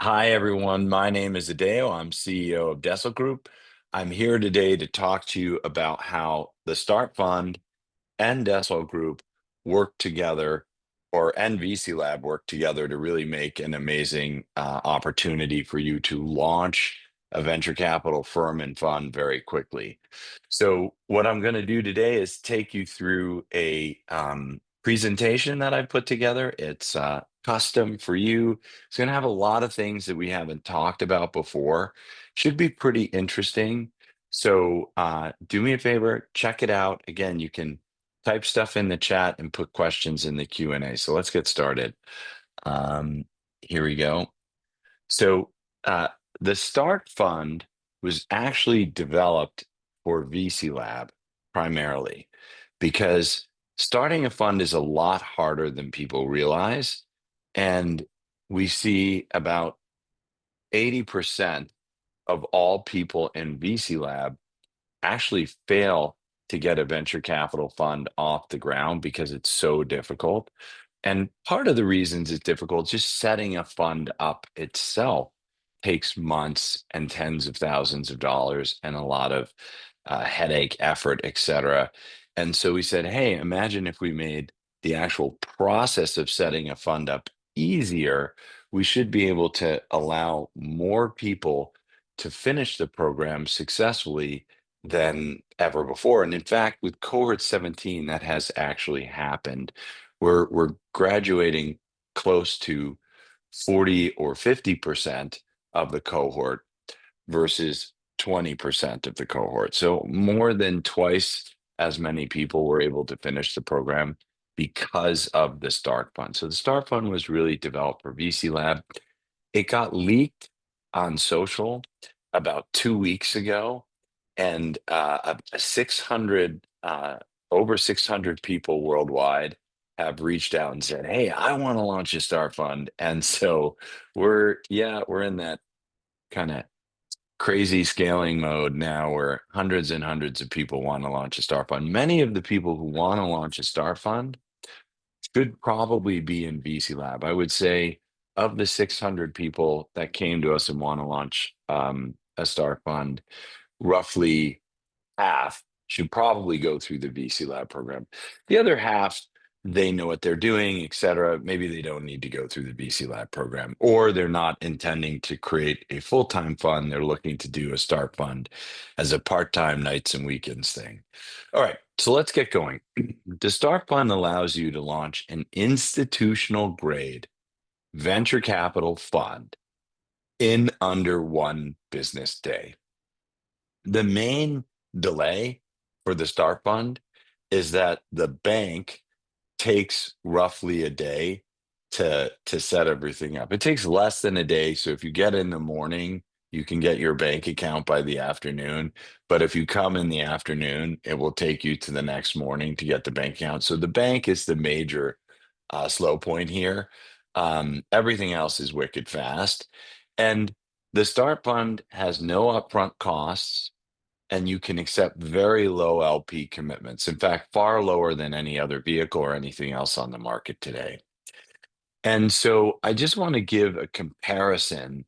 Hi, everyone. My name is Adeo. I'm CEO of Dessel Group. I'm here today to talk to you about how the Start Fund and Dessel Group work together, and VC Lab work together to really make an amazing opportunity for you to launch a venture capital firm and fund very quickly. So, what I'm going to do today is take you through a presentation that I put together. It's custom for you. It's going to have a lot of things that we haven't talked about before. Should be pretty interesting. So, do me a favor, check it out. Again, you can type stuff in the chat and put questions in the Q&A. So let's get started. Um, Here we go. So uh, the Start Fund was actually developed for VC Lab primarily because starting a fund is a lot harder than people realize. And we see about 80% of all people in VC Lab actually fail to get a venture capital fund off the ground because it's so difficult. And part of the reasons it's difficult, just setting a fund up itself takes months and tens of thousands of dollars and a lot of headache, effort, etc. And so we said, hey, imagine if we made the actual process of setting a fund up easier. We should be able to allow more people to finish the program successfully than ever before. And in fact, with cohort 17, that has actually happened. We're graduating close to 40 or 50% of the cohort versus 20% of the cohort. So more than twice as many people were able to finish the program because of the Start Fund. So the Start Fund was really developed for VC Lab. It got leaked on social about 2 weeks ago, and 600 over 600 people worldwide have reached out and said, "Hey, I want to launch a Start Fund." And so we're in that kind of crazy scaling mode now where hundreds and hundreds of people want to launch a Start Fund. Many of the people who want to launch a Start Fund should probably be in VC Lab. I would say of the 600 people that came to us and want to launch a Start Fund, roughly half should probably go through the VC Lab program. The other half, they know what they're doing, et cetera. Maybe they don't need to go through the VC Lab program, or they're not intending to create a full-time fund. They're looking to do a Start Fund as a part-time nights and weekends thing. All right, so let's get going. The Start Fund allows you to launch an institutional grade venture capital fund in under one business day. The main delay for the Start Fund is that the bank takes roughly a day to set everything up. It takes less than a day. So if you get in the morning, you can get your bank account by the afternoon. But if you come in the afternoon, it will take you to the next morning to get the bank account. So the bank is the major slow point here. Everything else is wicked fast. And the Start Fund has no upfront costs, and you can accept very low LP commitments. In fact, far lower than any other vehicle or anything else on the market today. And so I just want to give a comparison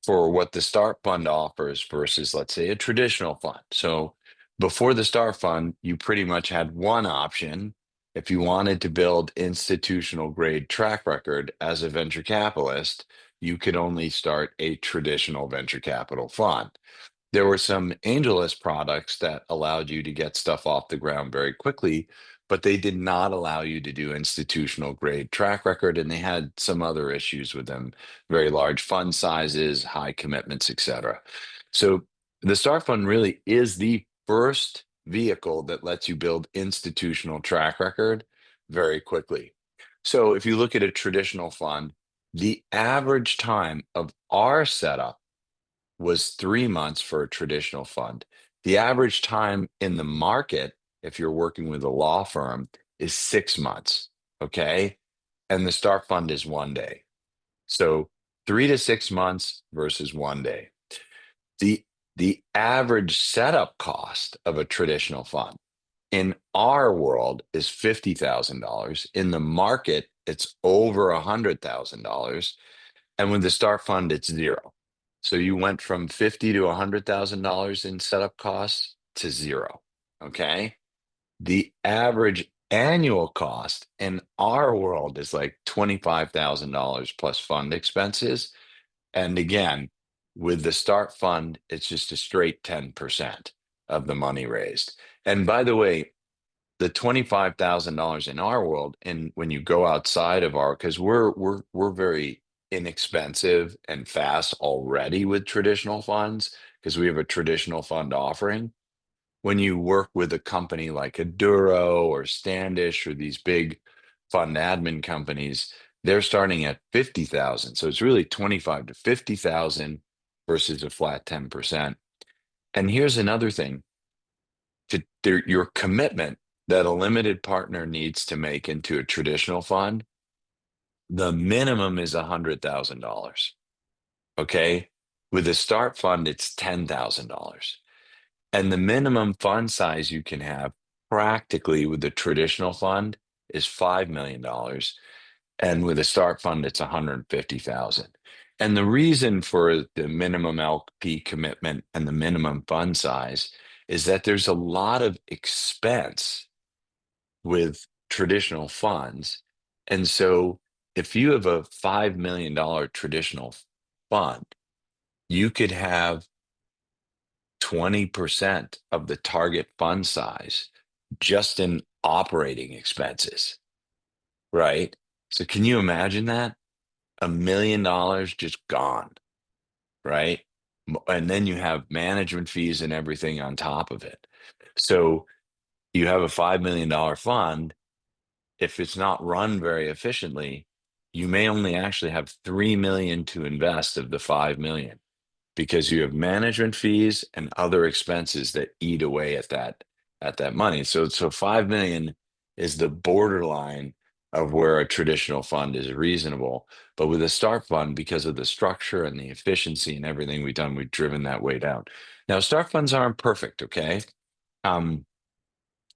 for what the Start Fund offers versus, let's say, a traditional fund. So before the Start Fund, you pretty much had one option. If you wanted to build institutional grade track record as a venture capitalist, you could only start a traditional venture capital fund. There were some AngelList products that allowed you to get stuff off the ground very quickly, but they did not allow you to do institutional grade track record, and they had some other issues with them, very large fund sizes, high commitments, etc. So the Start Fund really is the first vehicle that lets you build institutional track record very quickly. So if you look at a traditional fund, the average time of our setup was 3 months for a traditional fund. The average time in the market, if you're working with a law firm, is 6 months. Okay. And the Start Fund is 1 day. So 3 to 6 months versus 1 day. The the average setup cost of a traditional fund in our world is $50,000. In the market, it's over $100,000. And with the start fund, it's zero. So you went from 50 to $100,000 in setup costs to zero. Okay. The average annual cost in our world is like $25,000 plus fund expenses. And again, with the start fund, it's just a straight 10% of the money raised. And by the way, the $25,000 in our world, and when you go outside of our, because we're very inexpensive and fast already with traditional funds, because we have a traditional fund offering. When you work with a company like Aduro or Standish or these big fund admin companies, they're starting at 50,000. So it's really 25 to 50,000 versus a flat 10%. And here's another thing to your commitment that a limited partner needs to make into a traditional fund, the minimum is $100,000. Okay. With a start fund, it's $10,000. And the minimum fund size you can have practically with the traditional fund is $5 million. And with a start fund, it's 150,000. And the reason for the minimum LP commitment and the minimum fund size is that there's a lot of expense with traditional funds. And so if you have a $5 million traditional fund, you could have 20% of the target fund size just in operating expenses, right? So can you imagine that? $1 million just gone, right? And then you have management fees and everything on top of it. So you have a $5 million fund. If it's not run very efficiently, you may only actually have 3 million to invest of the 5 million because you have management fees and other expenses that eat away at that money. So 5 million is the borderline of where a traditional fund is reasonable. But with a start fund, because of the structure and the efficiency and everything we've done, we've driven that way down. Now, start funds aren't perfect, okay? Um,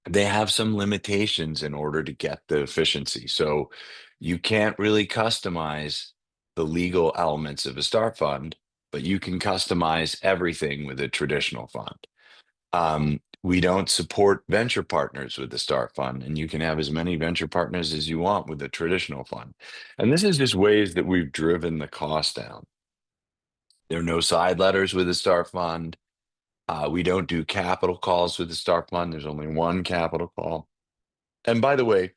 they have some limitations in order to get the efficiency. So you can't really customize the legal elements of a start fund, but you can customize everything with a traditional fund. We don't support venture partners with the start fund, and you can have as many venture partners as you want with the traditional fund. And this is just ways that we've driven the cost down. There are no side letters with the start fund. We don't do capital calls with the start fund. There's only one capital call. And by the way,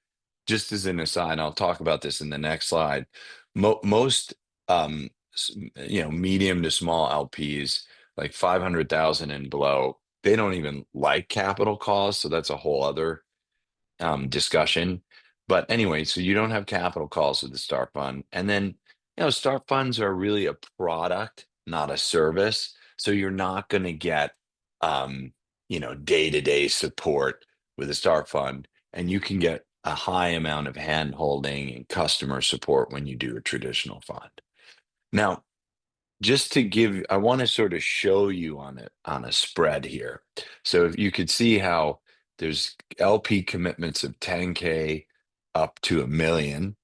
just as an aside, I'll talk about this in the next slide. Most, medium to small LPs, like 500,000 and below, they don't even like capital calls. So that's a whole other discussion. But anyway, so you don't have capital calls with the start fund. And then, start funds are really a product, not a service. So you're not going to get, day-to-day support with a start fund. And you can get a high amount of hand holding and customer support when you do a traditional fund. Now, just to give, I want to sort of show you on a spread here. So if you could see how there's LP commitments of 10K up to 1 million,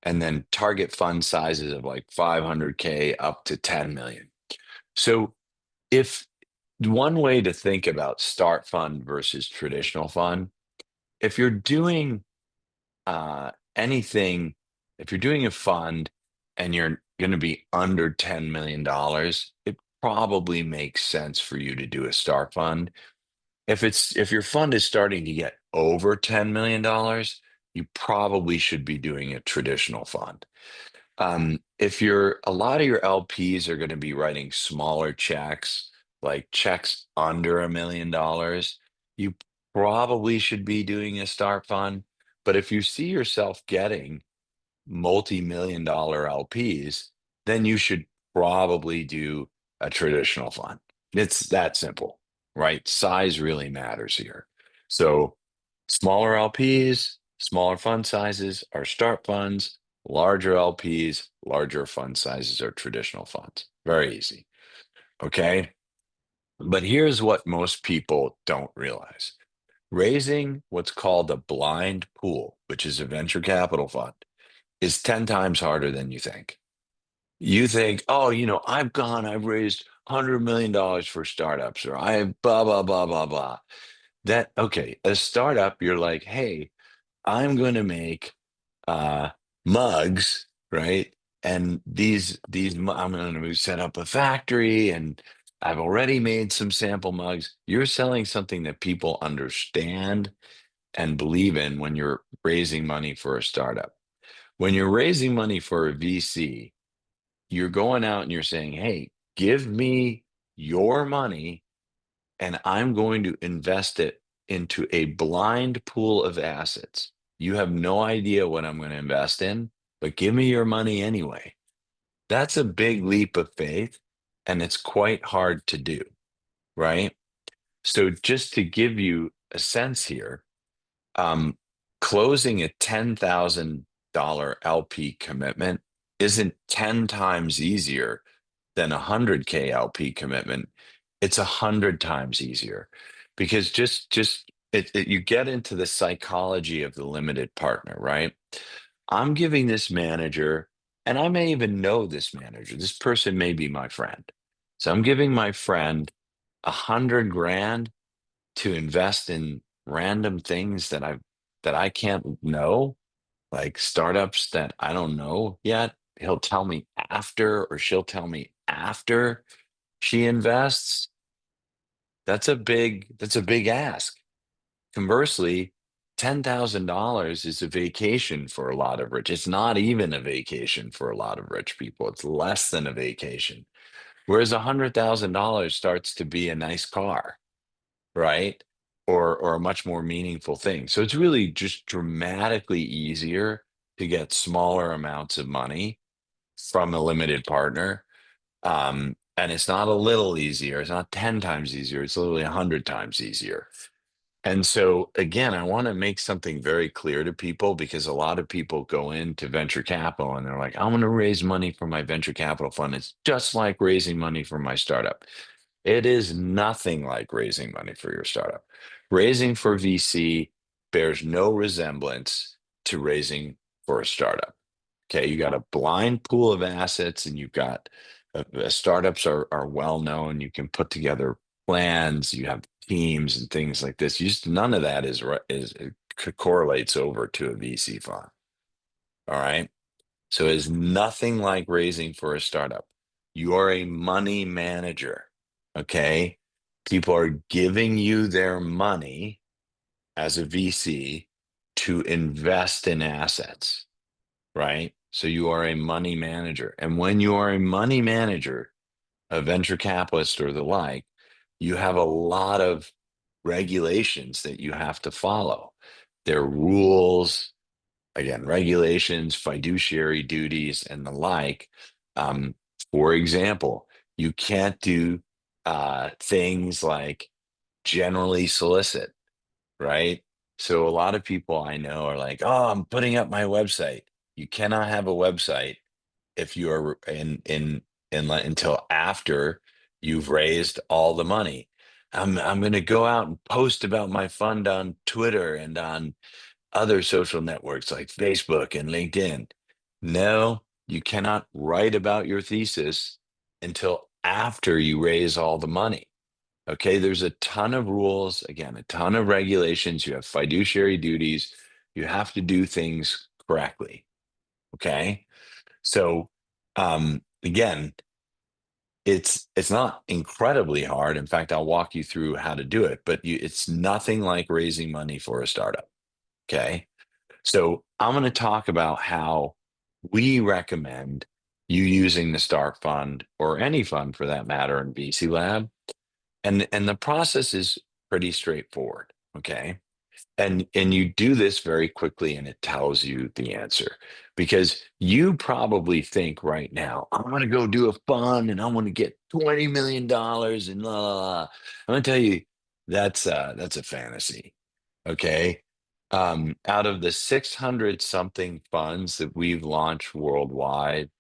and then target fund sizes of like 500K up to 10 million. So if one way to think about start fund versus traditional fund, if you're doing anything, if you're doing a fund and you're going to be under $10 million, it probably makes sense for you to do a start fund. If your fund is starting to get over $10 million, you probably should be doing a traditional fund. If a lot of your LPs are going to be writing smaller checks, like checks under $1 million, you probably should be doing a start fund. But if you see yourself getting multi-million dollar LPs, then you should probably do a traditional fund. It's that simple, right? Size really matters here. So smaller LPs, smaller fund sizes are start funds, larger LPs, larger fund sizes are traditional funds. Very easy. Okay. But here's what most people don't realize. Raising what's called a blind pool, which is a venture capital fund, is 10 times harder than you think. You think, oh, I've raised $100 million for startups, or I blah, blah, blah, blah, blah. Okay, a startup, you're like, hey, I'm going to make uh, mugs, right? And I'm going to set up a factory, and I've already made some sample mugs. You're selling something that people understand and believe in when you're raising money for a startup. When you're raising money for a VC, you're going out and you're saying, hey, give me your money and I'm going to invest it into a blind pool of assets. You have no idea what I'm going to invest in, but give me your money anyway. That's a big leap of faith, and it's quite hard to do, right? So, just to give you a sense here, um, closing a $10,000 LP commitment isn't 10 times easier than a 100K LP commitment. It's 100 times easier because you get into the psychology of the limited partner, right? I'm giving this manager, and I may even know this manager. This person may be my friend. So I'm giving my friend 100 grand to invest in random things that I can't know, like startups that I don't know yet. He'll tell me after, or she'll tell me after she invests. That's a big ask. Conversely, $10,000 is a vacation for a lot of rich. It's not even a vacation for a lot of rich people. It's less than a vacation. Whereas $100,000 starts to be a nice car, right? Or a much more meaningful thing. So it's really just dramatically easier to get smaller amounts of money from a limited partner. And it's not a little easier. It's not 10 times easier. It's literally 100 times easier. And so, again, I want to make something very clear to people because a lot of people go into venture capital and they're like, I'm going to raise money for my venture capital fund. It's just like raising money for my startup. It is nothing like raising money for your startup. Raising for VC bears no resemblance to raising for a startup. Okay, you got a blind pool of assets, and you've got startups are well known. You can put together plans. You have teams and things like this. None of that correlates over to a VC fund. All right, so it's nothing like raising for a startup. You are a money manager. Okay, people are giving you their money as a VC to invest in assets, right? So you are a money manager. And when you are a money manager, a venture capitalist or the like, you have a lot of regulations that you have to follow. There are rules, again, regulations, fiduciary duties, and the like. Um, for example, you can't do things like generally solicit, right? So a lot of people I know are like, "Oh, I'm putting up my website." You cannot have a website if you are until after you've raised all the money. I'm going to go out and post about my fund on Twitter and on other social networks like Facebook and LinkedIn. No, you cannot write about your thesis until after you raise all the money. Okay, there's a ton of rules, again, a ton of regulations. You have fiduciary duties. You have to do things correctly. Okay. So again, it's not incredibly hard. In fact, I'll walk you through how to do it, but it's nothing like raising money for a startup. Okay. So I'm going to talk about how we recommend you using the Start Fund or any fund for that matter in VC Lab. And the process is pretty straightforward. Okay. And you do this very quickly and it tells you the answer because you probably think right now, I'm going to go do a fund and I'm going to get $20 million and la la la. I'm going to tell you that's a fantasy. Okay. Out of the 600 something funds that we've launched worldwide,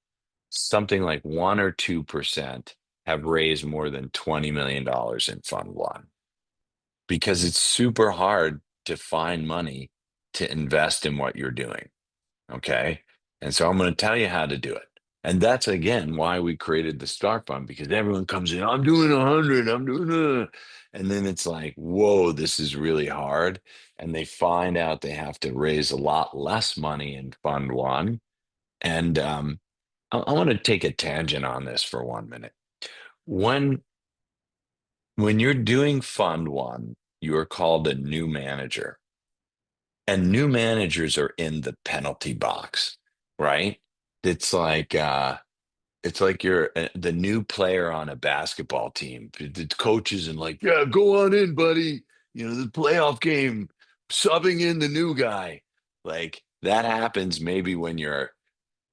something like 1 or 2% have raised more than $20 million in fund one because it's super hard to find money to invest in what you're doing. Okay. And so I'm going to tell you how to do it. And that's again why we created the Start Fund, because everyone comes in, I'm doing 100, I'm doing and then it's like, whoa, this is really hard. And they find out they have to raise a lot less money in Fund One. And I want to take a tangent on this for 1 minute. When when you're doing Fund One, you are called a new manager, and new managers are in the penalty box, right? It's like it's like you're the new player on a basketball team. The coach isn't like, yeah, go on in, buddy. You know, the playoff game, subbing in the new guy. Like that happens maybe when you're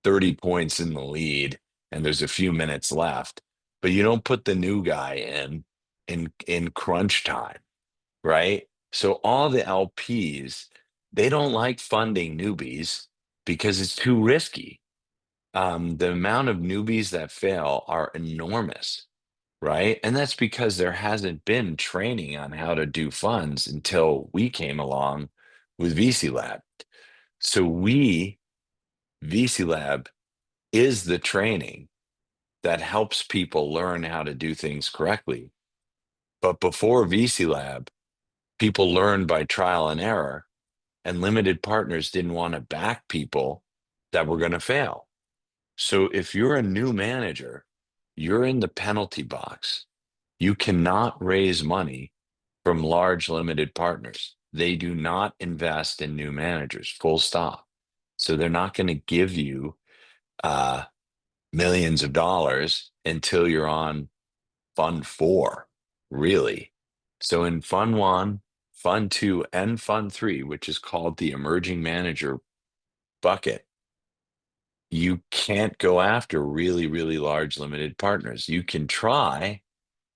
30 points in the lead and there's a few minutes left, but you don't put the new guy in crunch time, right? So all the LPs, they don't like funding newbies because it's too risky. The amount of newbies that fail are enormous, right? And that's because there hasn't been training on how to do funds until we came along with VC Lab. So VC Lab, is the training that helps people learn how to do things correctly. But before VC Lab, people learned by trial and error, and limited partners didn't want to back people that were going to fail. So if you're a new manager, you're in the penalty box. You cannot raise money from large limited partners. They do not invest in new managers, full stop. So they're not going to give you uh, millions of dollars until you're on Fund Four, really. So in Fund One, Fund Two, and Fund Three, which is called the emerging manager bucket, you can't go after really, really large limited partners. You can try,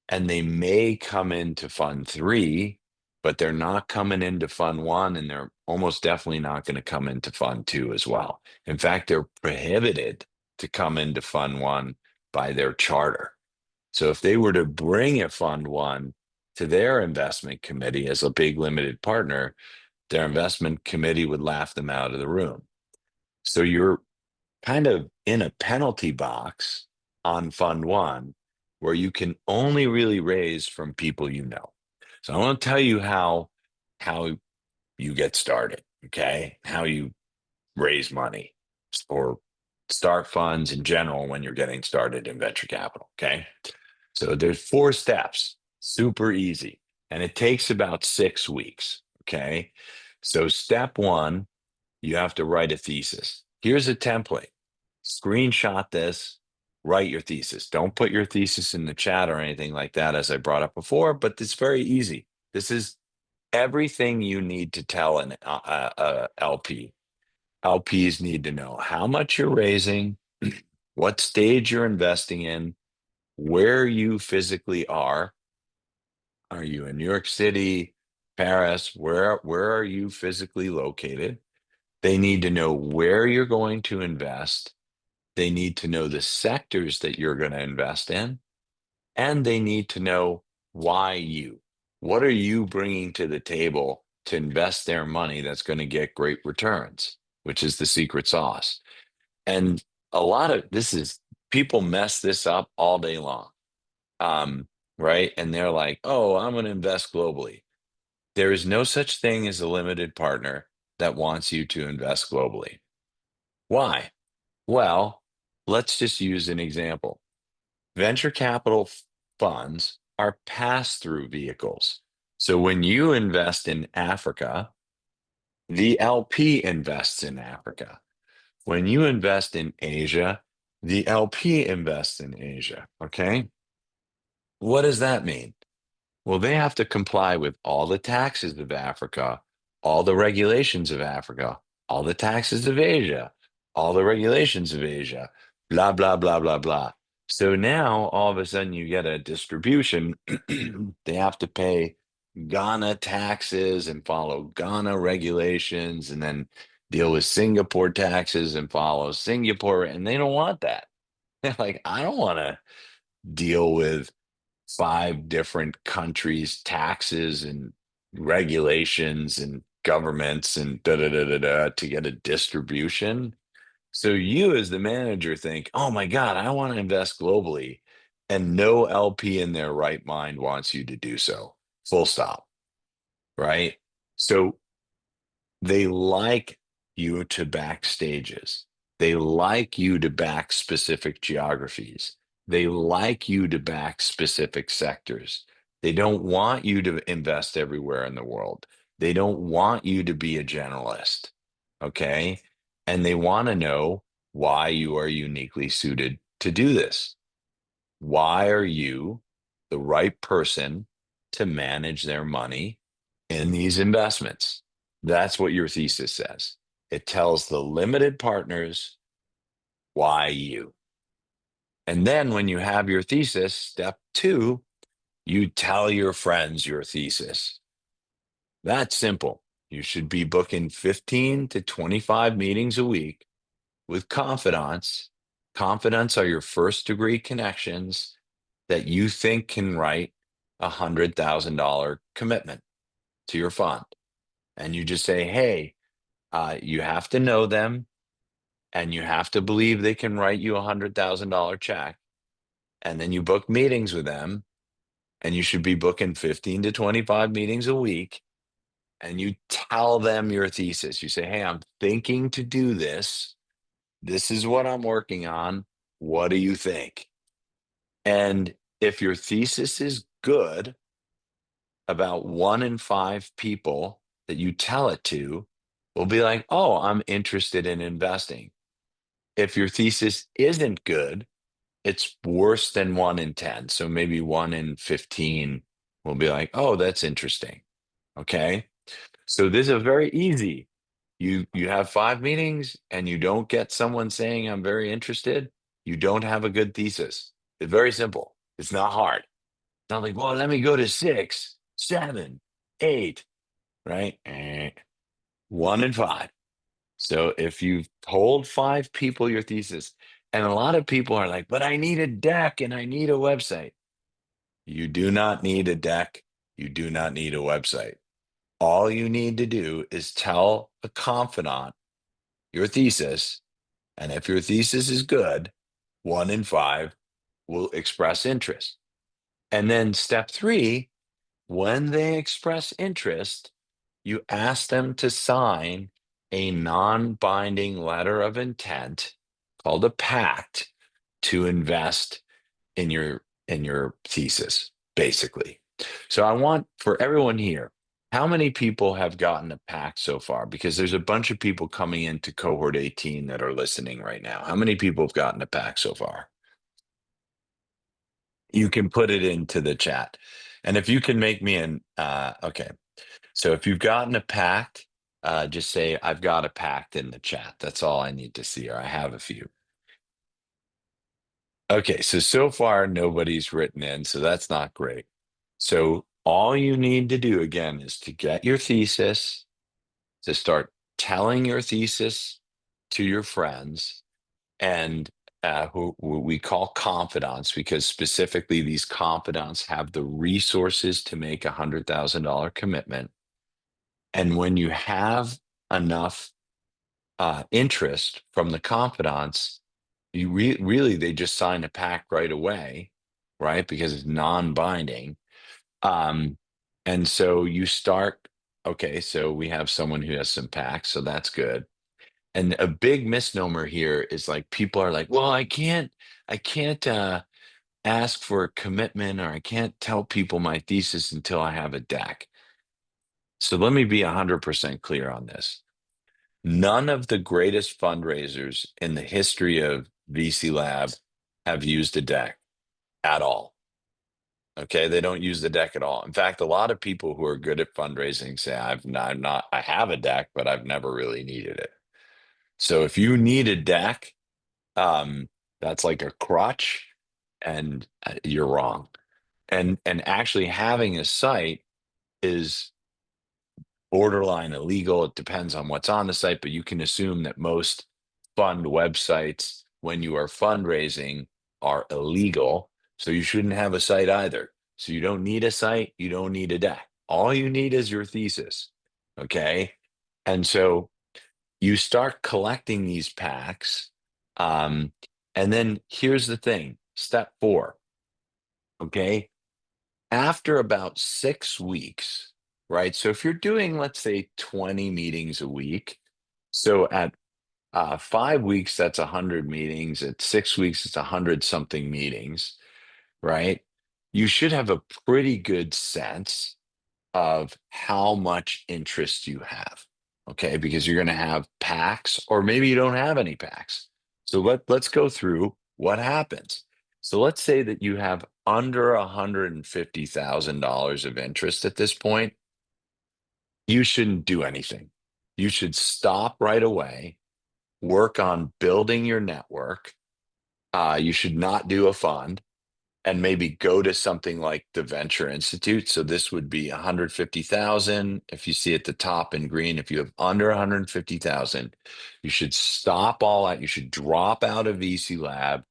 and they may come into Fund Three, but they're not coming into Fund One, and they're almost definitely not going to come into Fund Two as well. In fact, they're prohibited to come into Fund One by their charter. So if they were to bring a Fund One to their investment committee as a big limited partner, their investment committee would laugh them out of the room. So you're kind of in a penalty box on Fund One where you can only really raise from people you know. So I want to tell you how you get started, okay? How you raise money or start funds in general when you're getting started in venture capital, okay? So there's 4 steps, super easy, and it takes about 6 weeks, okay? So step one, you have to write a thesis. Here's a template. Screenshot this, write your thesis. Don't put your thesis in the chat or anything like that, as I brought up before, but it's very easy. This is everything you need to tell an LP. LPs need to know how much you're raising, what stage you're investing in, where you physically are. Are you in New York City, Paris? Where are you physically located? They need to know where you're going to invest. They need to know the sectors that you're going to invest in, and they need to know why you. What are you bringing to the table to invest their money that's going to get great returns, which is the secret sauce. And a lot of this is people mess this up all day long. Um, right? And they're like, oh, I'm going to invest globally. There is no such thing as a limited partner that wants you to invest globally. Why? Well, let's just use an example. Venture capital funds are pass through vehicles. So when you invest in Africa, the LP invests in Africa. When you invest in Asia, the LP invests in Asia. Okay. What does that mean? Well, they have to comply with all the taxes of Africa, all the regulations of Africa, all the taxes of Asia, all the regulations of Asia, blah, blah, blah, blah, blah. So now all of a sudden you get a distribution. They have to pay Ghana taxes and follow Ghana regulations and then deal with Singapore taxes and follow Singapore. And they don't want that. They're like, I don't want to deal with 5 different countries' taxes and regulations and governments and da da da da da to get a distribution. So you as the manager think, oh my God, I want to invest globally. And no LP in their right mind wants you to do so. Full stop. Right. So they like you to back stages. They like you to back specific geographies. They like you to back specific sectors. They don't want you to invest everywhere in the world. They don't want you to be a generalist. Okay. And they want to know why you are uniquely suited to do this. Why are you the right person to manage their money in these investments? That's what your thesis says. It tells the limited partners why you. And then when you have your thesis, step two, you tell your friends your thesis. That's simple. You should be booking 15 to 25 meetings a week with confidants. Confidants are your first degree connections that you think can write $100,000 commitment to your fund. And you just say, hey, you have to know them and you have to believe they can write you $100,000 check. And then you book meetings with them, and you should be booking 15 to 25 meetings a week. And you tell them your thesis. You say, hey, I'm thinking to do this. This is what I'm working on. What do you think? And if your thesis is good, about 1 in 5 people that you tell it to will be like, oh, I'm interested in investing. If your thesis isn't good, it's worse than 1 in 10. So maybe 1 in 15 will be like, oh, that's interesting. Okay. So this is very easy. You have 5 meetings and you don't get someone saying, I'm very interested. You don't have a good thesis. It's very simple. It's not hard. It's not like, well, let me go to 6, 7, 8, right? 1 in 5. So if you've told 5 people your thesis, and a lot of people are like, but I need a deck and I need a website. You do not need a deck. You do not need a website. All you need to do is tell a confidant your thesis. And if your thesis is good, 1 in 5 will express interest. And then step three, when they express interest, you ask them to sign a non-binding letter of intent called a pact to invest in your thesis, basically. So I want for everyone here, how many people have gotten a pact so far? Because there's a bunch of people coming into cohort 18 that are listening right now. How many people have gotten a pact so far? You can put it into the chat. And if you can make me okay. So if you've gotten a pact, just say, I've got a pact in the chat. That's all I need to see, or I have a few. Okay, so far nobody's written in, so that's not great. So all you need to do again is to get your thesis, to start telling your thesis to your friends, and who we call confidants, because specifically these confidants have the resources to make $100,000 commitment. And when you have enough interest from the confidants, you really they just sign a pact right away, right? Because it's non-binding. Um, and so you start, okay, so we have someone who has some pacts, so that's good. And a big misnomer here is like people are like, well, I can't ask for a commitment, or I can't tell people my thesis until I have a deck. So let me be 100% clear on this. None of the greatest fundraisers in the history of VC Lab have used a deck at all. Okay, they don't use the deck at all. In fact, a lot of people who are good at fundraising say, I have a deck, but I've never really needed it. So if you need a deck, that's like a crutch, and you're wrong. And actually having a site is borderline illegal. It depends on what's on the site, but you can assume that most fund websites, when you are fundraising, are illegal. So you shouldn't have a site either. So you don't need a site, you don't need a deck. All you need is your thesis. Okay. And so you start collecting these packs. Um, and then here's the thing, step four, okay? After about 6 weeks, right? So if you're doing, let's say, 20 meetings a week, so at 5 weeks, that's 100 meetings. At 6 weeks, it's 100 something meetings, right? You should have a pretty good sense of how much interest you have. Okay, because you're going to have packs, or maybe you don't have any packs. So let's go through what happens. So let's say that you have under $150,000 of interest at this point. You shouldn't do anything. You should stop right away, work on building your network. You should not do a fund, and maybe go to something like the Venture Institute. So this would be 150,000. If you see at the top in green, if you have under 150,000, you should stop all that. You should drop out of VC Lab.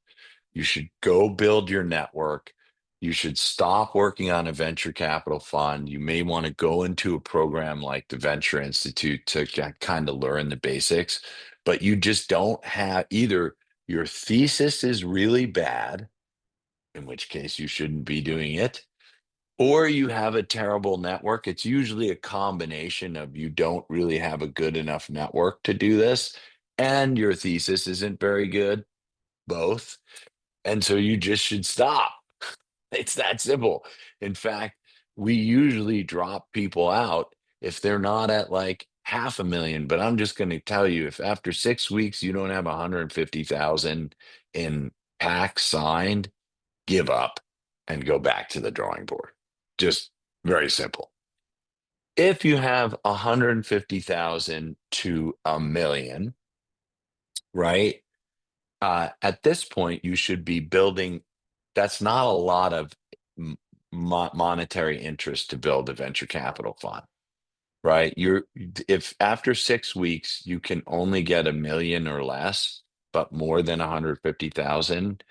You should go build your network. You should stop working on a venture capital fund. You may want to go into a program like the Venture Institute to kind of learn the basics, but you just don't have either your thesis is really bad, in which case you shouldn't be doing it, or you have a terrible network. It's usually a combination of you don't really have a good enough network to do this, and your thesis isn't very good, both. And so you just should stop. It's that simple. In fact, we usually drop people out if they're not at like 500,000. But I'm just going to tell you, if after 6 weeks you don't have 150,000 in packs signed, give up and go back to the drawing board. Just very simple. If you have 150,000 to 1 million, right? At this point, you should be building. That's not a lot of monetary interest to build a venture capital fund, right? If after 6 weeks you can only get 1 million or less, but more than 150,000,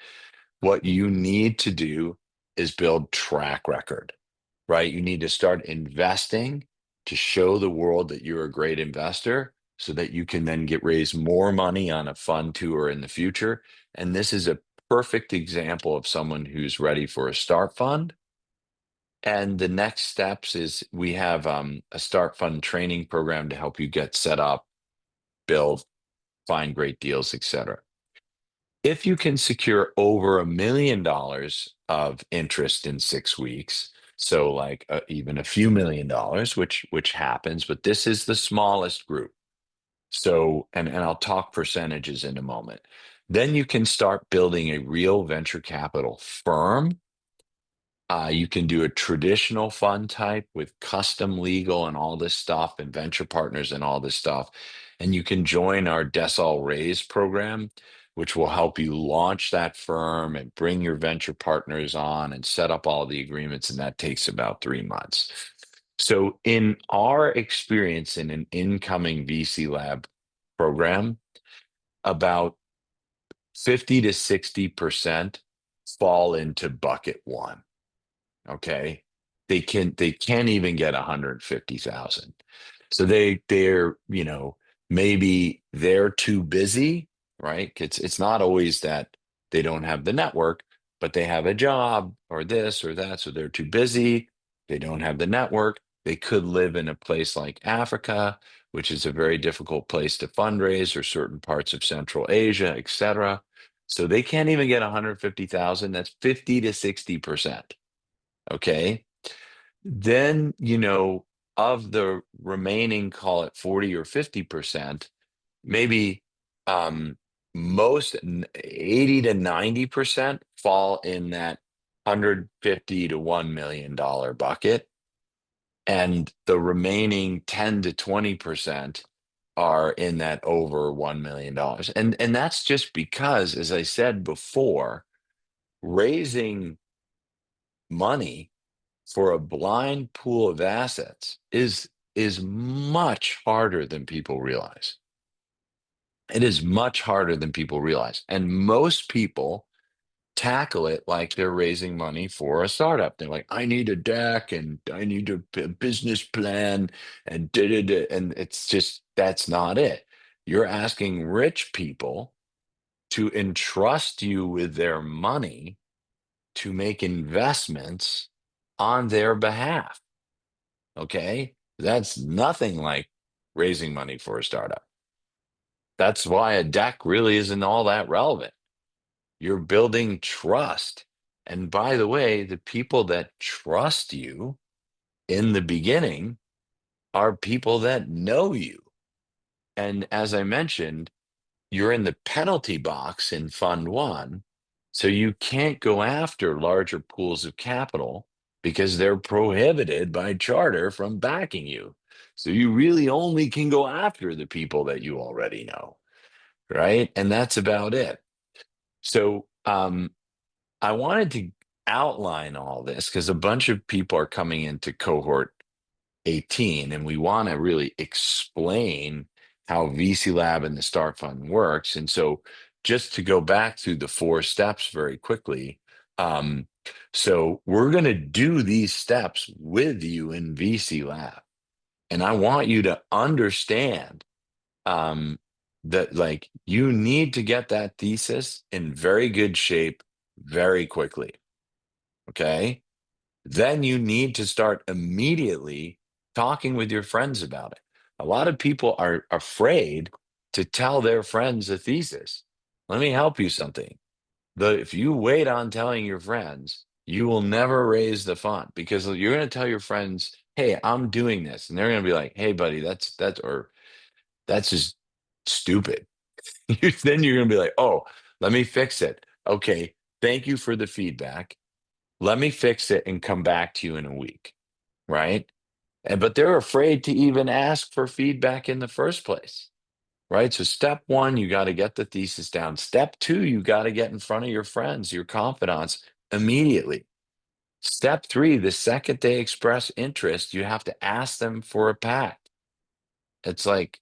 what you need to do is build track record, right? You need to start investing to show the world that you're a great investor so that you can then raise more money on a fund tour in the future. And this is a perfect example of someone who's ready for a start fund. And the next steps is we have a start fund training program to help you get set up, build, find great deals, etc. If you can secure over $1 million of interest in 6 weeks, so like even a few $1 million, which happens, but this is the smallest group. So, and I'll talk percentages in a moment. Then you can start building a real venture capital firm. You can do a traditional fund type with custom legal and all this stuff, and venture partners and all this stuff. And you can join our Desol Raise program, which will help you launch that firm and bring your venture partners on and set up all the agreements. And that takes about 3 months. So, in our experience in an incoming VC Lab program, about 50 to 60% fall into bucket one. Okay. They can't even get 150,000. So they're, maybe they're too busy, right? It's not always that they don't have the network, but they have a job or this or that. So they're too busy. They don't have the network. They could live in a place like Africa, which is a very difficult place to fundraise, or certain parts of Central Asia, etc. So they can't even get 150,000. That's 50 to 60%. Okay. Then, of the remaining, call it 40 or 50%, maybe um, 80 to 90% fall in that 150 to $1 million bucket. And the remaining 10 to 20% are in that over $1 million. And that's just because, as I said before, raising money for a blind pool of assets is much harder than people realize. It is much harder than people realize. And most people tackle it like they're raising money for a startup. They're like, I need a deck and I need a business plan and da, da, da. And it's just, that's not it. You're asking rich people to entrust you with their money to make investments on their behalf. Okay. That's nothing like raising money for a startup. That's why a deck really isn't all that relevant. You're building trust. And by the way, the people that trust you in the beginning are people that know you. And as I mentioned, you're in the penalty box in Fund One. So you can't go after larger pools of capital because they're prohibited by charter from backing you. So you really only can go after the people that you already know, right? And that's about it. So I wanted to outline all this because a bunch of people are coming into cohort 18, and we want to really explain how VC Lab and the Start Fund works. And so, just to go back through the 4 steps very quickly, um, so we're going to do these steps with you in VC Lab, and I want you to understand um, that like you need to get that thesis in very good shape very quickly. Okay. Then you need to start immediately talking with your friends about it. A lot of people are afraid to tell their friends a thesis. Let me help you something. If you wait on telling your friends, you will never raise the fund because you're going to tell your friends, "Hey, I'm doing this," and they're going to be like, "Hey, buddy, that's just stupid." Then you're going to be like, "Oh, let me fix it." Okay, thank you for the feedback. Let me fix it and come back to you in a week, right? And but they're afraid to even ask for feedback in the first place, right? So step one, you got to get the thesis down. Step two, you got to get in front of your friends, your confidants immediately. Step three, the second they express interest, you have to ask them for a pact. It's like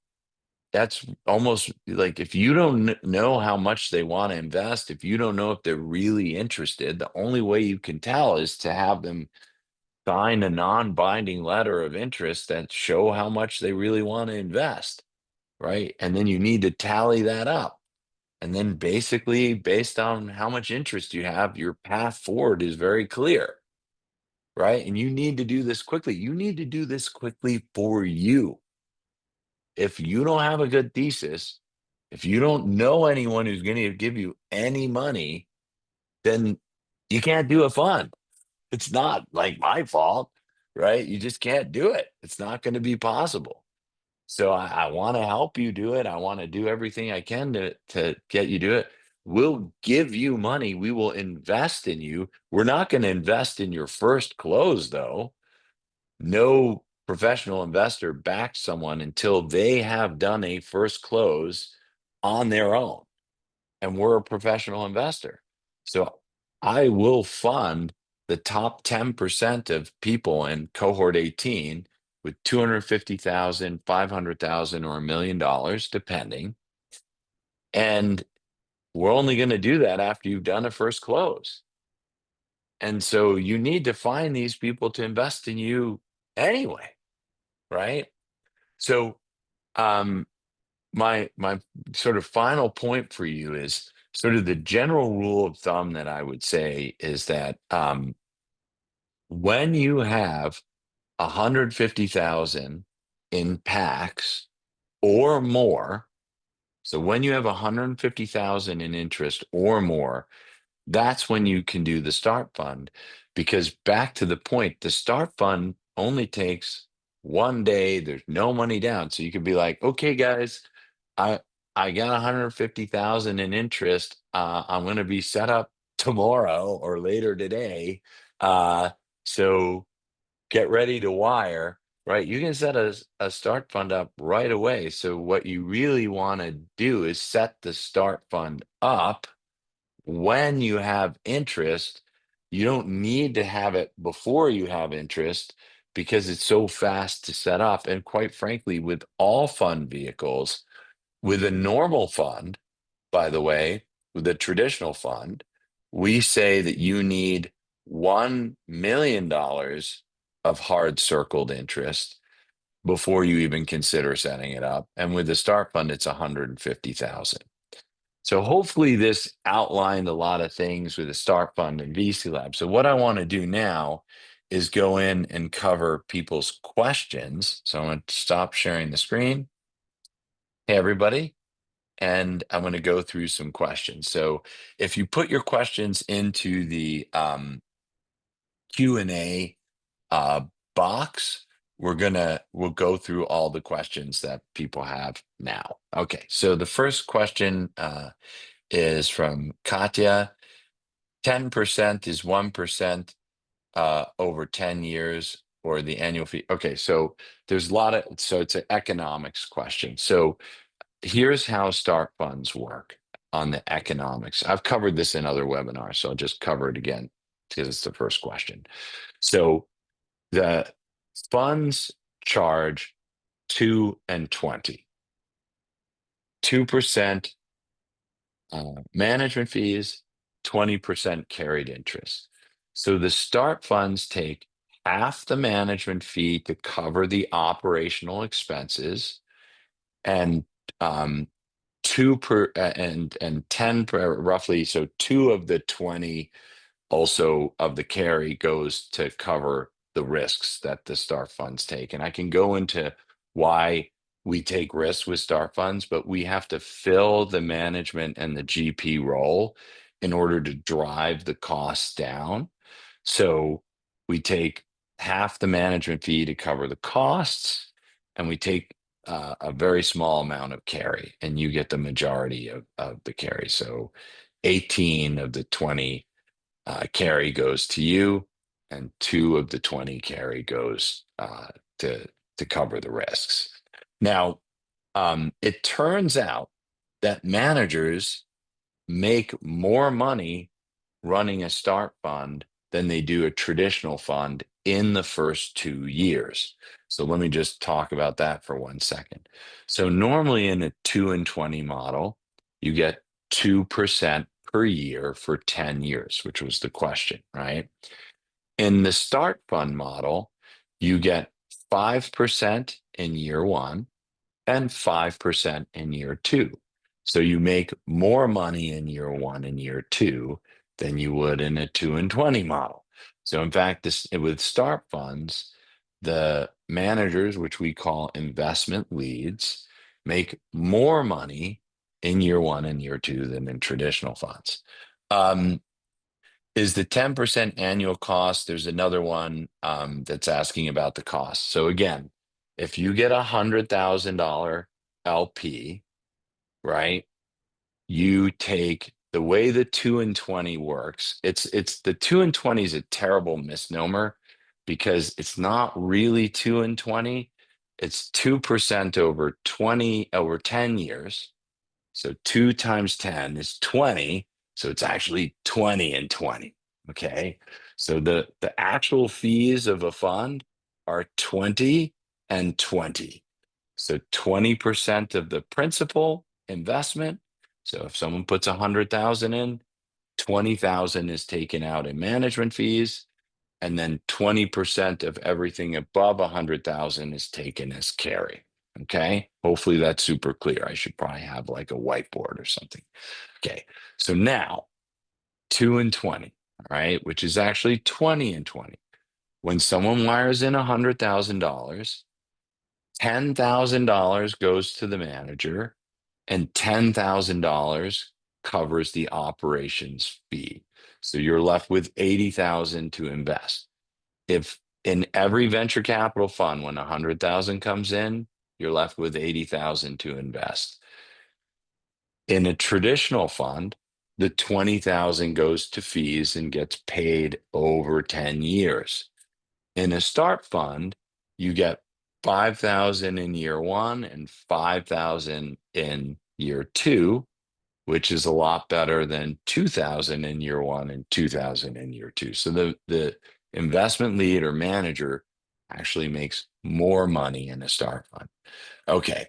that's almost like if you don't know how much they want to invest, if you don't know if they're really interested, the only way you can tell is to have them sign a non-binding letter of interest that show how much they really want to invest, right? And then you need to tally that up. And then basically, based on how much interest you have, your path forward is very clear, right? And you need to do this quickly. You need to do this quickly for you. If you don't have a good thesis, if you don't know anyone who's going to give you any money, then you can't do a fund. It's not like my fault, right? You just can't do it. It's not going to be possible. So I want to help you do it. I want to do everything I can to get you to do it. We'll give you money. We will invest in you. We're not going to invest in your first close, though. No professional investor backs someone until they have done a first close on their own. And we're a professional investor. So I will fund the top 10% of people in cohort 18 with 250,000, 500,000, or $1 million, depending. And we're only going to do that after you've done a first close. And so you need to find these people to invest in you anyway, right? So um, my sort of final point for you is sort of the general rule of thumb that I would say is that when you have 150,000 in packs or more, so when you have 150,000 in interest or more, that's when you can do the start fund. Because back to the point, the start fund only takes 1 day. There's no money down. So you could be like, okay, guys, I I got 150,000 in interest. I'm going to be set up tomorrow or later today. So get ready to wire, right? You can set a start fund up right away. So what you really want to do is set the start fund up when you have interest. You don't need to have it before you have interest because it's so fast to set up. And quite frankly, with all fund vehicles, with a normal fund, by the way, with a traditional fund, we say that you need $1 million of hard circled interest before you even consider setting it up. And with the start fund, it's 150,000. So hopefully this outlined a lot of things with the start fund and VC Lab. So what I want to do now is go in and cover people's questions. So I'm going to stop sharing the screen. Hey, everybody. And I'm going to go through some questions. So if you put your questions into the Q&A uh, box, we'll go through all the questions that people have now. Okay, so the first question is from Katya. 10% is 1% over 10 years or the annual fee. Okay, so there's a lot of, so it's an economics question. So here's how start funds work on the economics. I've covered this in other webinars, so I'll just cover it again because it's the first question. So the funds charge 2 and 20. 2% management fees, 20% carried interest. So the start funds take half the management fee to cover the operational expenses, and 10 per roughly. So 2 of the 20 also of the carry goes to cover the risks that the start funds take. And I can go into why we take risks with start funds, but we have to fill the management and the GP role in order to drive the costs down. So we take half the management fee to cover the costs, and we take a very small amount of carry, and you get the majority of the carry. So 18 of the 20 carry goes to you, and 2 of the 20 carry goes to cover the risks. Now, it turns out that managers make more money running a start fund than they do a traditional fund in the first 2 years. So let me just talk about that for 1 second. So normally in a 2 and 20 model, you get 2% per year for 10 years, which was the question, right? In the start fund model, you get 5% in year 1 and 5% in year 2. So you make more money in year 1 and year 2 than you would in a 2 and 20 model. So in fact, this with start funds, the managers, which we call investment leads, make more money in year 1 and year 2 than in traditional funds. Is the 10% annual cost? There's another one that's asking about the cost. So again, if you get $100,000 LP, right? You take the way the 2 and 20 works. It's the 2 and 20 is a terrible misnomer because it's not really 2 and 20. It's 2% over 10 years. So 2 times 10 is 20. So it's actually 20 and 20. Okay. So the actual fees of a fund are 20 and 20. So 20% of the principal investment. So if someone puts 100,000 in, 20,000 is taken out in management fees, and then 20% of everything above 100,000 is taken as carry. Okay. Hopefully that's super clear. I should probably have like a whiteboard or something. Okay. So now 2 and 20, all right, which is actually 20 and 20. When someone wires in $100,000, $10,000 goes to the manager and $10,000 covers the operations fee. So you're left with 80,000 to invest. If in every venture capital fund, when 100,000 comes in, you're left with 80,000 to invest. In a traditional fund, the 20,000 goes to fees and gets paid over 10 years. In a start fund, you get 5,000 in year 1 and 5,000 in year 2, which is a lot better than 2,000 in year 1 and 2,000 in year 2. So the investment lead or manager actually makes more money in a start fund. Okay.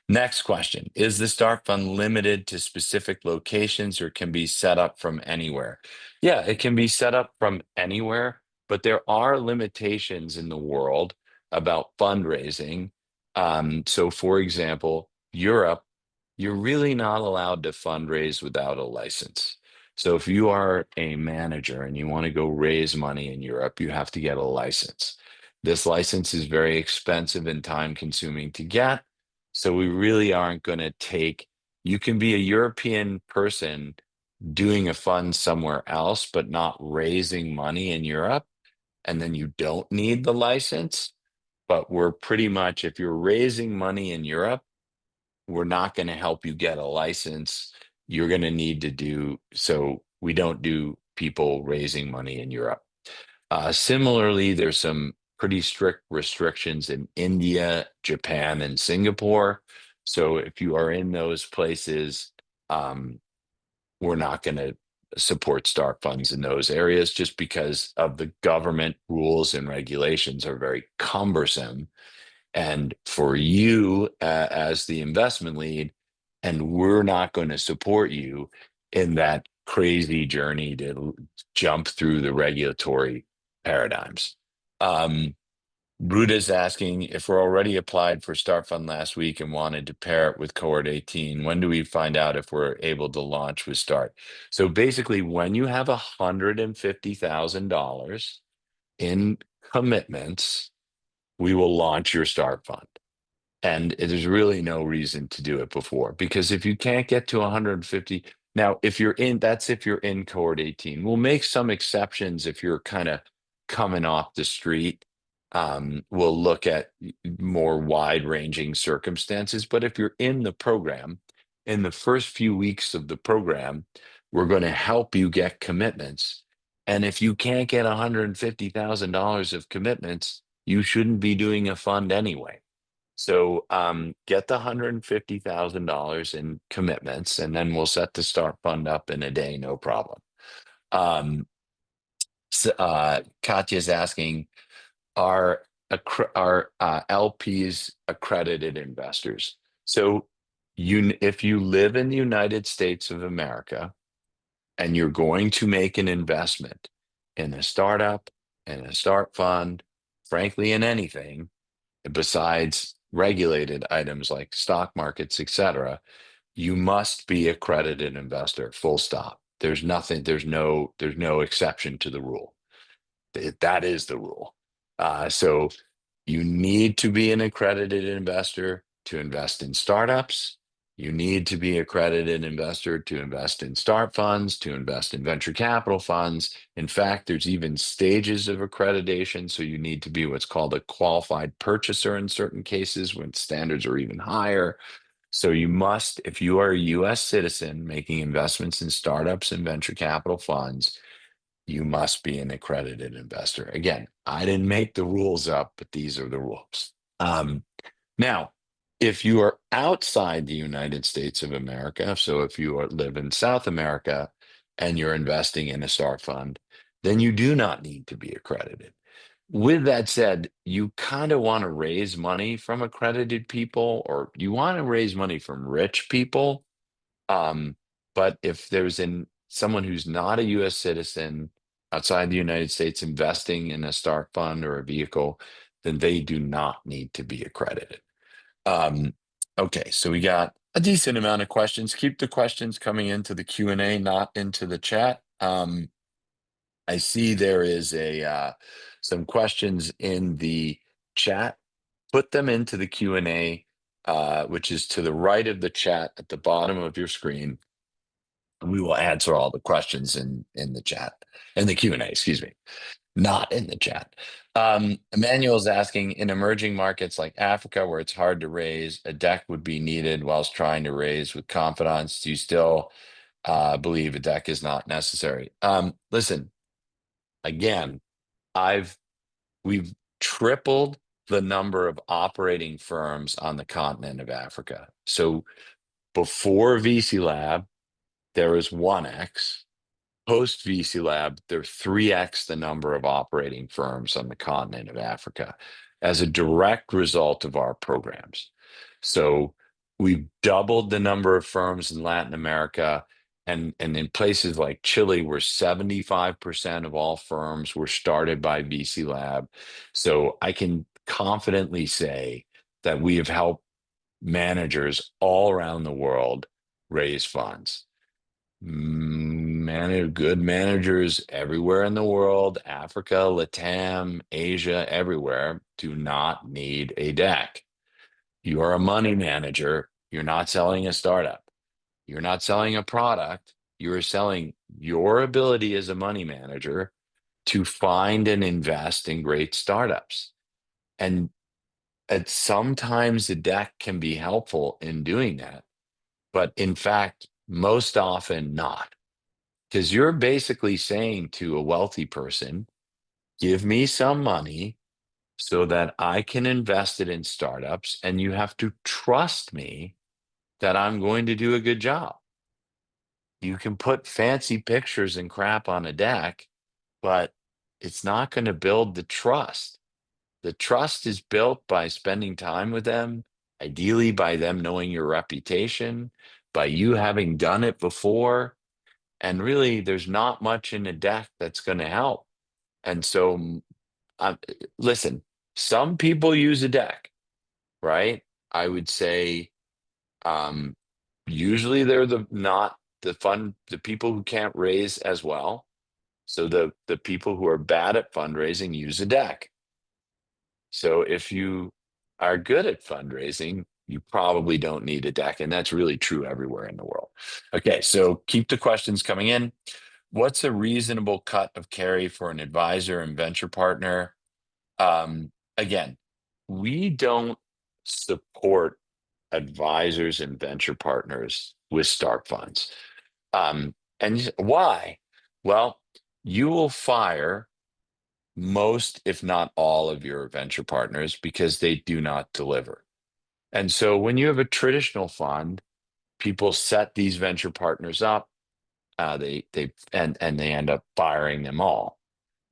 Next question. Is the start fund limited to specific locations or can be set up from anywhere? Yeah, it can be set up from anywhere, but there are limitations in the world about fundraising So for example, Europe, you're really not allowed to fundraise without a license. So if you are a manager and you want to go raise money in Europe, you have to get a license. This license is very expensive and time consuming to get. So we really aren't going to take, you can be a European person doing a fund somewhere else, but not raising money in Europe. And then you don't need the license. But we're pretty much, if you're raising money in Europe, we're not going to help you get a license. You're going to need to do so. We don't do people raising money in Europe. Similarly, there's some pretty strict restrictions in India, Japan, and Singapore. So if you are in those places, um, we're not going to support start funds in those areas just because of the government rules and regulations are very cumbersome. And for you as the investment lead, and we're not going to support you in that crazy journey to jump through the regulatory paradigms. Um, Bruda's asking if we're already applied for Start Fund last week and wanted to pair it with Cohort 18. When do we find out if we're able to launch with Start? So basically, when you have $150,000 in commitments, we will launch your Start Fund. And there's really no reason to do it before because if you can't get to 150, now if you're in, that's if you're in cohort 18. We'll make some exceptions if you're kind of coming off the street. We'll look at more wide-ranging circumstances. But if you're in the program, in the first few weeks of the program, we're going to help you get commitments. And if you can't get $150,000 of commitments, you shouldn't be doing a fund anyway. So get the $150,000 in commitments, and then we'll set the start fund up in a day, no problem. Um, Katya's asking, are LPs accredited investors? So if you live in the United States of America and you're going to make an investment in a startup, in a start fund, frankly, in anything, besides regulated items like stock markets, et cetera, you must be a accredited investor, full stop. There's nothing, there's no exception to the rule. That is the rule. So you need to be an accredited investor to invest in startups. You need to be accredited investor to invest in start funds, to invest in venture capital funds. In fact, there's even stages of accreditation. So you need to be what's called a qualified purchaser in certain cases when standards are even higher. So you must, if you are a US citizen making investments in startups and venture capital funds, you must be an accredited investor. Again, I didn't make the rules up, but these are the rules. Now, if you are outside the United States of America, so if you live in South America and you're investing in a start fund, then you do not need to be accredited. With that said, you kind of want to raise money from accredited people, or you want to raise money from rich people. Um, but if there's someone who's not a US citizen outside the United States investing in a start fund or a vehicle, then they do not need to be accredited. Um, okay, so we got a decent amount of questions. Keep the questions coming into the Q&A, not into the chat. I see there is some questions in the chat. Put them into the Q&A, which is to the right of the chat at the bottom of your screen. And we will answer all the questions in the chat, in the Q&A, excuse me, not in the chat. Emmanuel's asking, in emerging markets like Africa, where it's hard to raise, a deck would be needed whilst trying to raise with confidence. Do you still believe a deck is not necessary? Listen, again, we've tripled the number of operating firms on the continent of Africa. So before VC Lab, there was 1x. Post VC Lab, there are 3x the number of operating firms on the continent of Africa as a direct result of our programs. So we've doubled the number of firms in Latin America. And in places like Chile, where 75% of all firms were started by VC Lab. So I can confidently say that we have helped managers all around the world raise funds. Good managers everywhere in the world, Africa, Latam, Asia, everywhere, do not need a deck. You are a money manager. You're not selling a startup. You're not selling a product. You're selling your ability as a money manager to find and invest in great startups. And sometimes the deck can be helpful in doing that, but in fact, most often not. Because you're basically saying to a wealthy person, give me some money so that I can invest it in startups, and you have to trust me that I'm going to do a good job. You can put fancy pictures and crap on a deck, but it's not going to build the trust. The trust is built by spending time with them, ideally by them knowing your reputation, by you having done it before. And really, there's not much in a deck that's going to help. And so, um, listen, some people use a deck, right? I would say um, usually they're the not the people who can't raise as well. So the people who are bad at fundraising use a deck. So if you are good at fundraising, you probably don't need a deck. And that's really true everywhere in the world. Okay, so keep the questions coming in. What's a reasonable cut of carry for an advisor and venture partner? Again, we don't support advisors and venture partners with start funds. Why? Well, you will fire most, if not all, of your venture partners because they do not deliver. And so when you have a traditional fund, people set these venture partners up. They end up firing them all,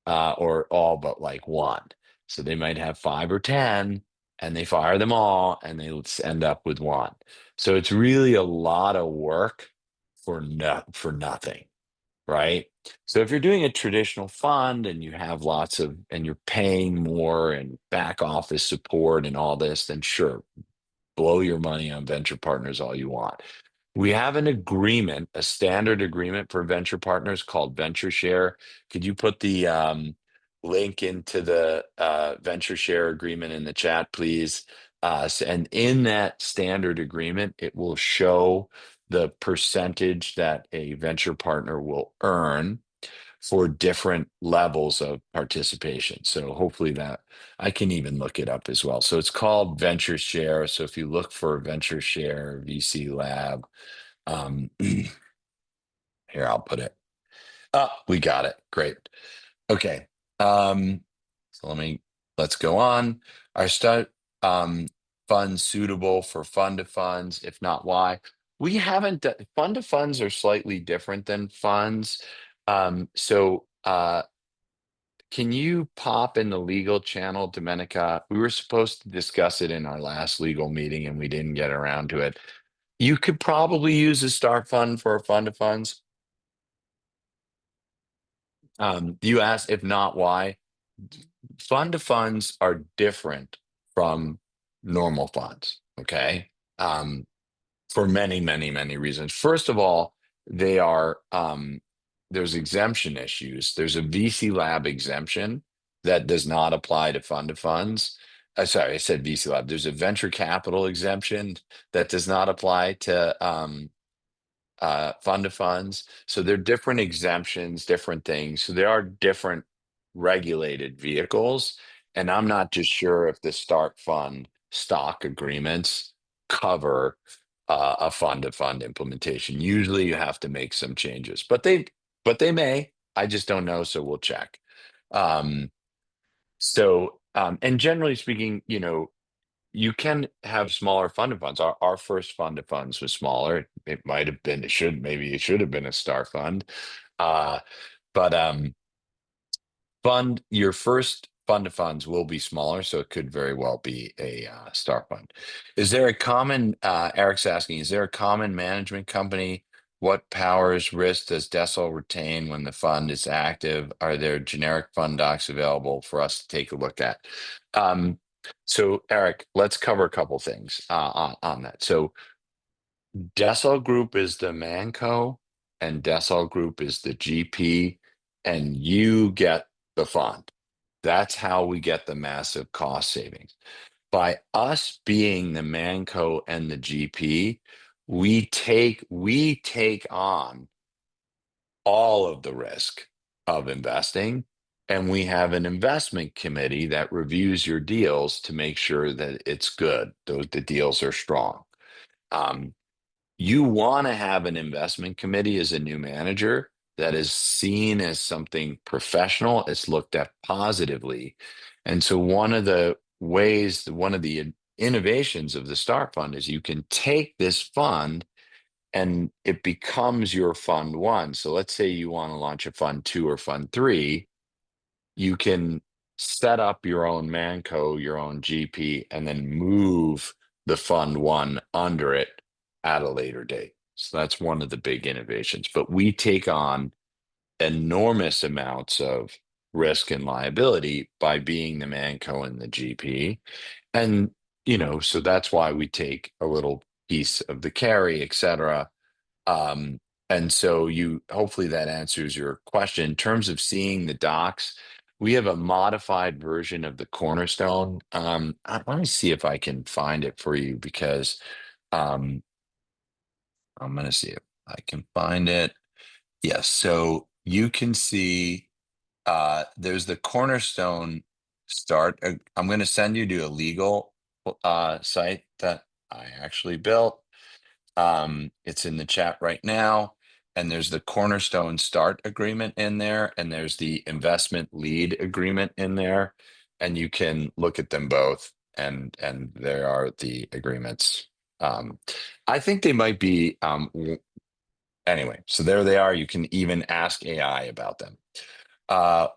or all but like one. So they might have 5 or 10, and they fire them all, and they end up with one. So it's really a lot of work for nothing, right? So if you're doing a traditional fund and you have and you're paying more and back office support and all this, then sure, blow your money on venture partners all you want. We have an agreement, a standard agreement for venture partners called Venture Share. Could you put the link into the Venture Share agreement in the chat, please? And in that standard agreement, it will show the percentage that a venture partner will earn for different levels of participation. So hopefully that I can even look it up as well. So it's called Venture Share. So if you look for Venture Share VC Lab, here I'll put it. Oh, we got it. Great. Okay. So let's go on. Are start funds suitable for fund to funds? If not, why? We haven't done fund to funds are slightly different than funds. Can you pop in the legal channel, Domenica? We were supposed to discuss it in our last legal meeting and we didn't get around to it. You could probably use a start fund for a fund of funds. You asked, if not, why? Fund of funds are different from normal funds, okay? For many, many, many reasons. First of all, they are there's exemption issues. There's a VC lab exemption that does not apply to fund of funds. Sorry, I said VC lab. There's a venture capital exemption that does not apply to fund of funds. So they're different exemptions, different things. So there are different regulated vehicles. And I'm not just sure if the start fund stock agreements cover a fund of fund implementation. Usually you have to make some changes, but they may. I just don't know. So we'll check. Um, and generally speaking, you can have smaller fund of funds. Our first fund of funds was smaller. It might have been, maybe it should have been a star fund. Uh, but your first fund of funds will be smaller, so it could very well be a star fund. Is there a common, Eric's asking, is there a common management company? What powers, risk does Dessel retain when the fund is active? Are there generic fund docs available for us to take a look at? So, Eric, let's cover a couple things on that. So, Dessel Group is the Manco, and Dessel Group is the GP, and you get the fund. That's how we get the massive cost savings. By us being the Manco and the GP, we take on all of the risk of investing. And we have an investment committee that reviews your deals to make sure that it's good, the deals are strong. Um, you want to have an investment committee as a new manager that is seen as something professional, it's looked at positively. And so one of the innovations of the Start Fund is you can take this fund and it becomes your fund one. So let's say you want to launch a fund two or fund three, you can set up your own Manco, your own GP, and then move the fund one under it at a later date. So that's one of the big innovations. But we take on enormous amounts of risk and liability by being the Manco and the GP. And, so that's why we take a little piece of the carry, et cetera. And so hopefully that answers your question. In terms of seeing the docs, we have a modified version of the Cornerstone. Let me see if I can find it for you because um, I'm going to see if I can find it. Yes, so you can see there's the Cornerstone start. I'm going to send you to a legal site that I actually built. It's in the chat right now. And there's the Cornerstone Start agreement in there, and there's the investment lead agreement in there. And you can look at them both, and there are the agreements. I think they might be anyway, so there they are. You can even ask AI about them. Uh,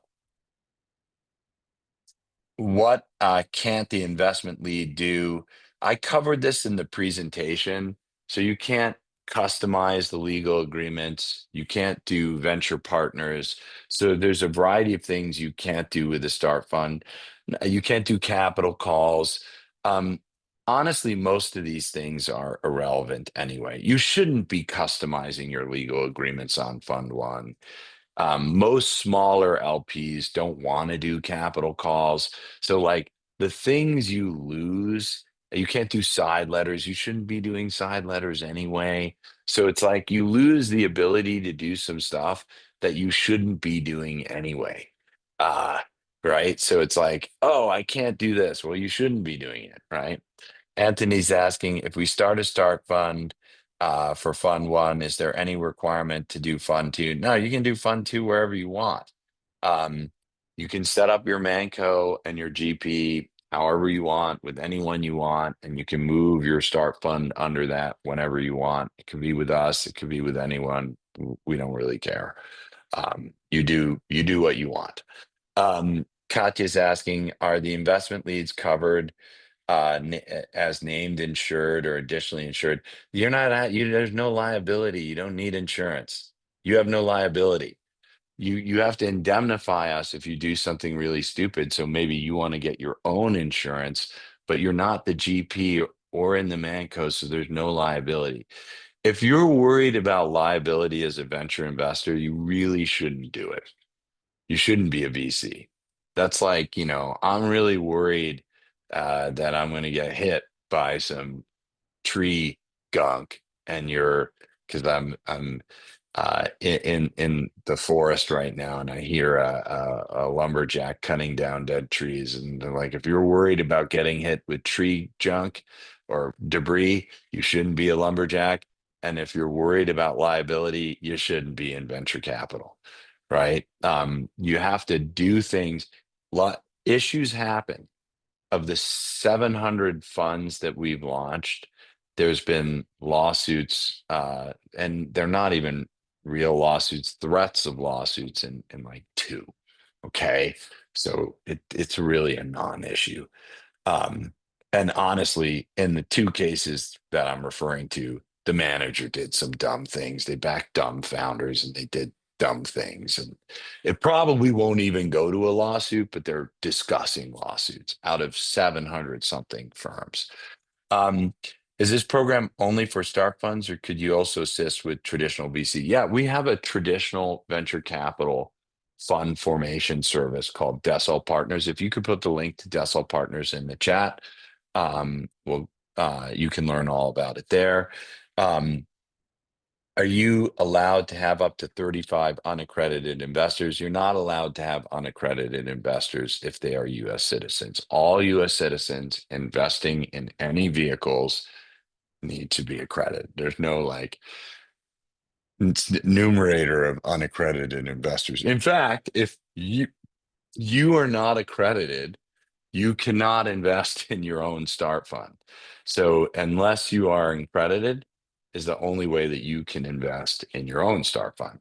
what can't the investment lead do? I covered this in the presentation. So you can't customize the legal agreements. You can't do venture partners. So there's a variety of things you can't do with the Start Fund. You can't do capital calls. Um, Honestly, most of these things are irrelevant anyway. You shouldn't be customizing your legal agreements on Fund One. Most smaller LPs don't want to do capital calls. So, like the things you lose, you can't do side letters. You shouldn't be doing side letters anyway. So, it's like you lose the ability to do some stuff that you shouldn't be doing anyway. Uh, right. So, it's like, oh, I can't do this. Well, you shouldn't be doing it. Right. Anthony's asking if we start a Start Fund for Fund One, is there any requirement to do Fund Two? No, you can do Fund Two wherever you want. Um, you can set up your Manco and your GP however you want with anyone you want, and you can move your Start Fund under that whenever you want. It could be with us, it could be with anyone. We don't really care. You do what you want. Katya's asking, are the investment leads covered as named insured or additionally insured? You're not there's no liability. You don't need insurance. You have no liability. You have to indemnify us if you do something really stupid. So maybe you want to get your own insurance, but you're not the GP or in the Manco, so there's no liability. If you're worried about liability as a venture investor, you really shouldn't do it. You shouldn't be a VC. That's like, I'm really worried that I'm going to get hit by some tree gunk, and because I'm in the forest right now, and I hear a lumberjack cutting down dead trees, and they're like, if you're worried about getting hit with tree junk or debris, you shouldn't be a lumberjack. And if you're worried about liability, you shouldn't be in venture capital, right? You have to do things. Issues happen. Of the 700 funds that we've launched, there's been lawsuits, and they're not even real lawsuits, threats of lawsuits in like two. Okay. So it's really a non-issue. Um, and honestly, in the two cases that I'm referring to, the manager did some dumb things. They backed dumb founders, and dumb things. And it probably won't even go to a lawsuit, but they're discussing lawsuits out of 700 something firms. Um, is this program only for start funds, or could you also assist with traditional VC? Yeah, we have a traditional venture capital fund formation service called Decel Partners. If you could put the link to Decel Partners in the chat, well, you can learn all about it there. Are you allowed to have up to 35 unaccredited investors? You're not allowed to have unaccredited investors if they are US citizens. All US citizens investing in any vehicles need to be accredited. There's no like numerator of unaccredited investors. In fact, if you are not accredited, you cannot invest in your own start fund. So unless you are accredited, is the only way that you can invest in your own start fund.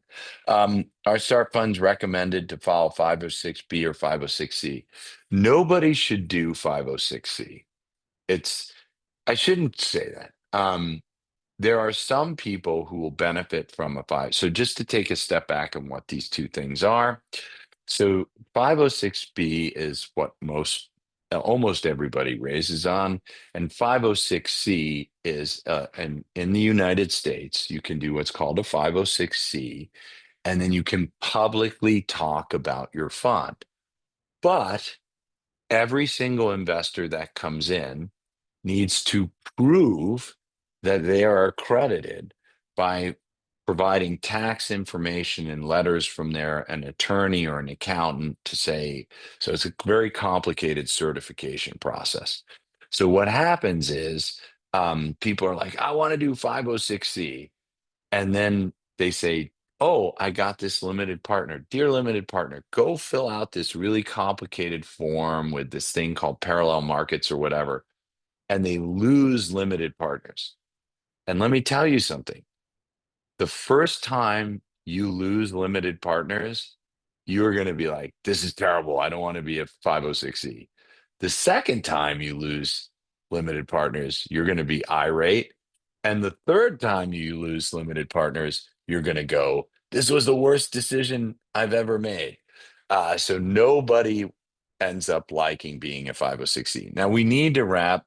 Are start funds recommended to file 506B or 506C? Nobody should do 506C. I shouldn't say that. There are some people who will benefit from a five. So just to take a step back on what these two things are. So 506B is what almost everybody raises on, and 506C is in the United States, you can do what's called a 506C, and then you can publicly talk about your fund. But every single investor that comes in needs to prove that they are accredited by providing tax information and letters from an attorney or an accountant to say, so it's a very complicated certification process. So what happens is people are like, I want to do 506C. And then they say, oh, I got this limited partner. Dear limited partner, go fill out this really complicated form with this thing called parallel markets or whatever. And they lose limited partners. And let me tell you something. The first time you lose limited partners, you're going to be like, this is terrible. I don't want to be a 506E. The second time you lose limited partners, you're going to be irate. And the third time you lose limited partners, you're going to go, this was the worst decision I've ever made. So nobody ends up liking being a 506E. Now we need to wrap.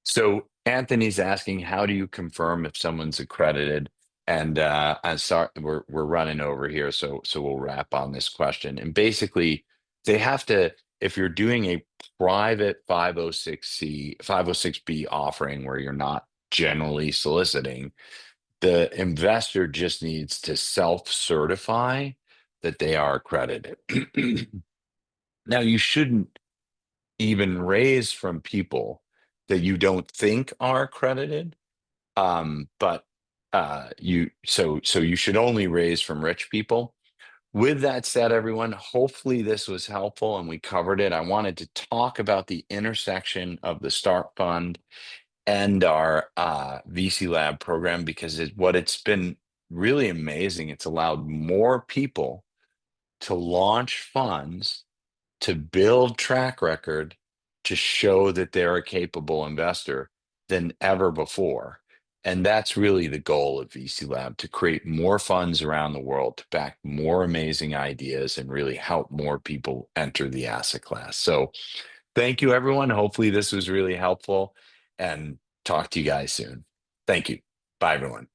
So Anthony's asking, how do you confirm if someone's accredited? And I'm sorry, we're running over here, so we'll wrap on this question. And basically, they have to, if you're doing a private 506C, 506B offering where you're not generally soliciting, the investor just needs to self-certify that they are accredited. Now, you shouldn't even raise from people that you don't think are accredited. But so you should only raise from rich people. With that said, everyone, hopefully this was helpful and we covered it. I wanted to talk about the intersection of the Start Fund and our VC Lab program because what it's been really amazing. It's allowed more people to launch funds, to build track record, to show that they're a capable investor than ever before. And that's really the goal of VC Lab, to create more funds around the world, to back more amazing ideas and really help more people enter the asset class. So thank you, everyone. Hopefully this was really helpful, and talk to you guys soon. Thank you. Bye, everyone.